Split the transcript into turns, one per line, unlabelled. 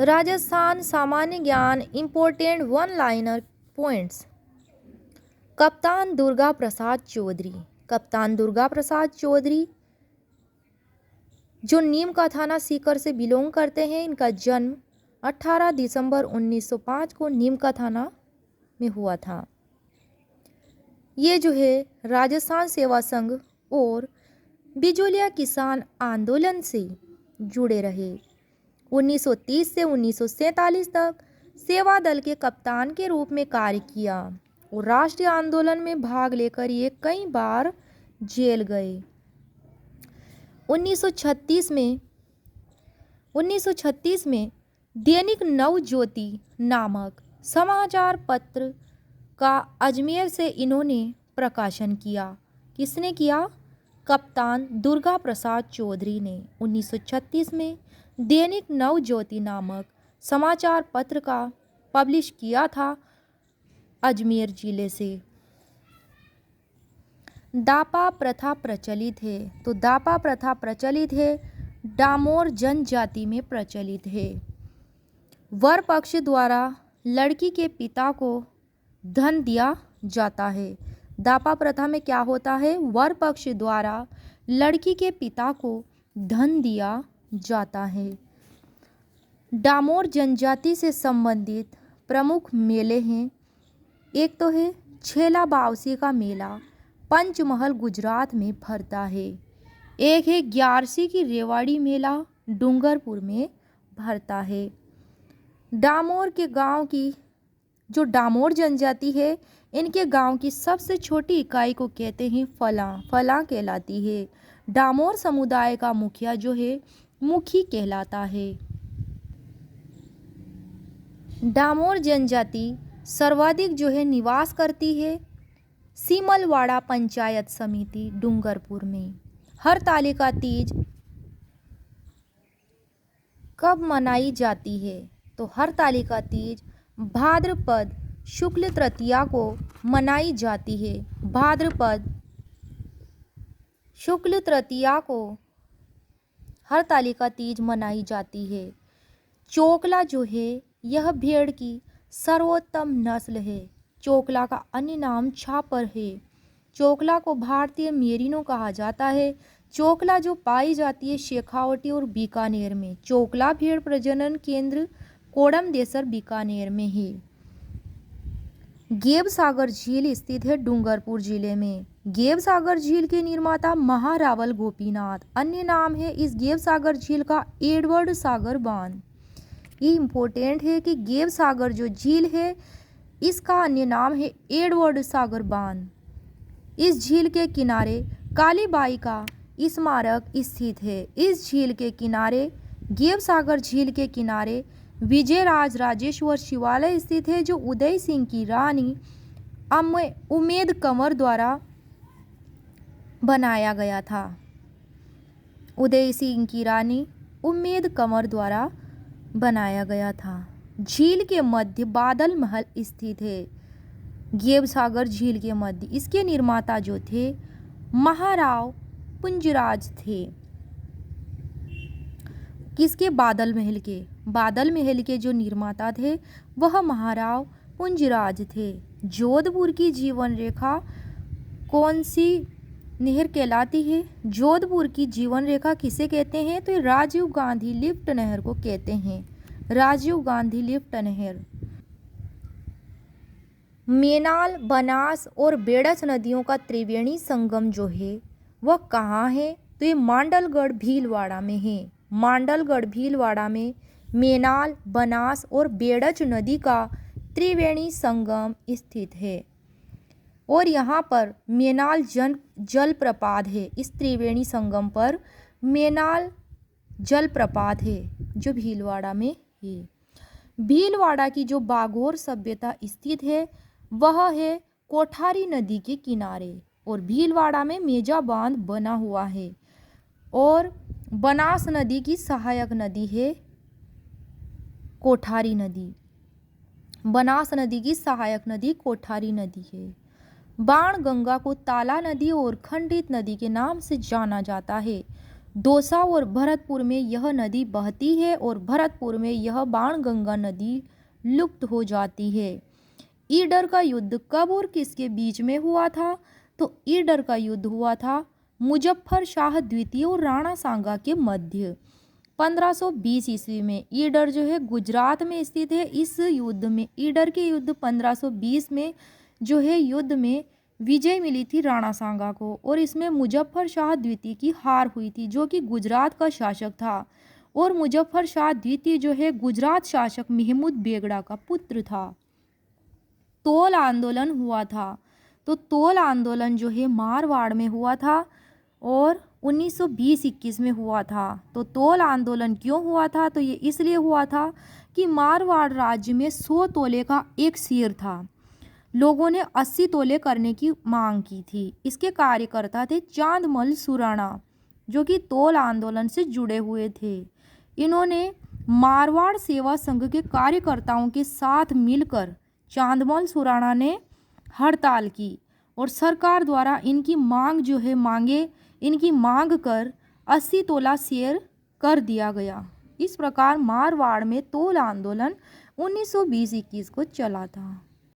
राजस्थान सामान्य ज्ञान important one liner points. कप्तान दुर्गा प्रसाद चौधरी। कप्तान दुर्गा प्रसाद चौधरी जो नीम का थाना सीकर से बिलोंग करते हैं, इनका जन्म 18 दिसंबर 1905 को नीम का थाना में हुआ था। ये जो है राजस्थान सेवा संघ और बिजोलिया किसान आंदोलन से जुड़े रहे। 1930 से 1947 तक सेवा दल के कप्तान के रूप में कार्य किया और राष्ट्रीय आंदोलन में भाग लेकर ये कई बार जेल गए। 1936 में दैनिक नवज्योति नामक समाचार पत्र का अजमेर से इन्होंने प्रकाशन किया। किसने किया? कप्तान दुर्गा प्रसाद चौधरी ने 1936 में दैनिक नवज्योति नामक समाचार पत्र का पब्लिश किया था अजमेर जिले से। दापा प्रथा प्रचलित है, तो दापा प्रथा प्रचलित है, डामोर जनजाति में प्रचलित है। वर पक्ष द्वारा लड़की के पिता को धन दिया जाता है। दापा प्रथा में क्या होता है? वर पक्ष द्वारा लड़की के पिता को धन दिया जाता है। डामोर जनजाति से संबंधित प्रमुख मेले हैं। एक तो है छेला बावसी का मेला, पंचमहल गुजरात में भरता है। एक है ग्यारसी की रेवाड़ी मेला, डूंगरपुर में भरता है। डामोर के गांव की जो डामोर जनजाति है, इनके गांव की सबसे छोटी इकाई को कहते हैं फला। फला कहलाती है। डामोर समुदाय का मुखिया जो है मुखी कहलाता है। डामोर जनजाति सर्वाधिक जो है निवास करती है सीमलवाड़ा पंचायत समिति डूंगरपुर में। हरतालिका तीज कब मनाई जाती है? तो हरतालिका तीज भाद्रपद शुक्ल तृतीया को मनाई जाती है। भाद्रपद शुक्ल तृतीया को हरतालिका तीज मनाई जाती है। चोकला जो है यह भेड़ की सर्वोत्तम नस्ल है। चोकला का अन्य नाम छापर है। चोकला को भारतीय मेरिनो कहा जाता है। चोकला जो पाई जाती है शेखावटी और बीकानेर में। चोकला भेड़ प्रजनन केंद्र कोडमदेसर बीकानेर में है। गेब सागर झील स्थित है डूंगरपुर जिले में। गेब सागर झील के निर्माता महारावल गोपीनाथ। अन्य नाम है इस गेब सागर झील का एडवर्ड सागर बांध। ये इम्पोर्टेंट है कि गेब सागर जो झील है इसका अन्य नाम है एडवर्ड सागर बांध। इस झील के किनारे कालीबाई का स्मारक स्थित है। इस झील के किनारे गेब सागर झील के किनारे विजयराज राजेश्वर शिवालय स्थित है, जो उदय सिंह की रानी उमेद कंवर द्वारा बनाया गया था। उदय सिंह की रानी उमेद कंवर द्वारा बनाया गया था। झील के मध्य बादल महल स्थित है। गेब सागर झील के मध्य इसके निर्माता जो थे महाराव पुंजराज थे। किसके? बादल महल के। बादल महल के जो निर्माता थे वह महाराव पुंजराज थे। जोधपुर की जीवन रेखा कौन सी नहर कहलाती है? जोधपुर की जीवन रेखा किसे कहते हैं? तो राजीव गांधी लिफ्ट नहर को कहते हैं। राजीव गांधी लिफ्ट नहर। मेनाल, बनास और बेड़च नदियों का त्रिवेणी संगम जो है वह कहाँ है? तो ये मांडलगढ़ भीलवाड़ा में है। मांडलगढ़ भीलवाड़ा में मेनाल, बनास और बेड़च नदी का त्रिवेणी संगम स्थित है और यहाँ पर मेनाल जलप्रपात है। इस त्रिवेणी संगम पर मेनाल जलप्रपात है जो भीलवाड़ा में है। भीलवाड़ा की जो बागोर सभ्यता स्थित है वह है कोठारी नदी के किनारे और भीलवाड़ा में मेजा बांध बना हुआ है और बनास नदी की सहायक नदी है कोठारी नदी। बनास नदी की सहायक नदी कोठारी नदी है। बाण गंगा को ताला नदी और खंडित नदी के नाम से जाना जाता है। दौसा और भरतपुर में यह नदी बहती है और भरतपुर में यह बाणगंगा नदी लुप्त हो जाती है। ईडर का युद्ध कब और किसके बीच में हुआ था? तो ईडर का युद्ध हुआ था मुजफ्फर शाह द्वितीय और राणा सांगा के मध्य 1520 ईस्वी में। ईडर जो है गुजरात में स्थित है। इस युद्ध में, ईडर के युद्ध 1520 में जो है युद्ध में विजय मिली थी राणा सांगा को, और इसमें मुजफ्फर शाह द्वितीय की हार हुई थी जो कि गुजरात का शासक था। और मुजफ्फर शाह द्वितीय जो है गुजरात शासक महमूद बेगड़ा का पुत्र था। तोल आंदोलन हुआ था, तो तोल आंदोलन जो है मारवाड़ में हुआ था और 1920-21 में हुआ था। तो तोल आंदोलन क्यों हुआ था? तो ये इसलिए हुआ था कि मारवाड़ राज्य में 100 तोले का एक शेर था। लोगों ने 80 तोले करने की मांग की थी। इसके कार्यकर्ता थे चांदमल सुराणा जो कि तोल आंदोलन से जुड़े हुए थे। इन्होंने मारवाड़ सेवा संघ के कार्यकर्ताओं के साथ मिलकर चांदमल सुराणा ने हड़ताल की और सरकार द्वारा इनकी मांग कर 80 तोला शेर कर दिया गया। इस प्रकार मारवाड़ में तोल आंदोलन 1920-21 को चला था।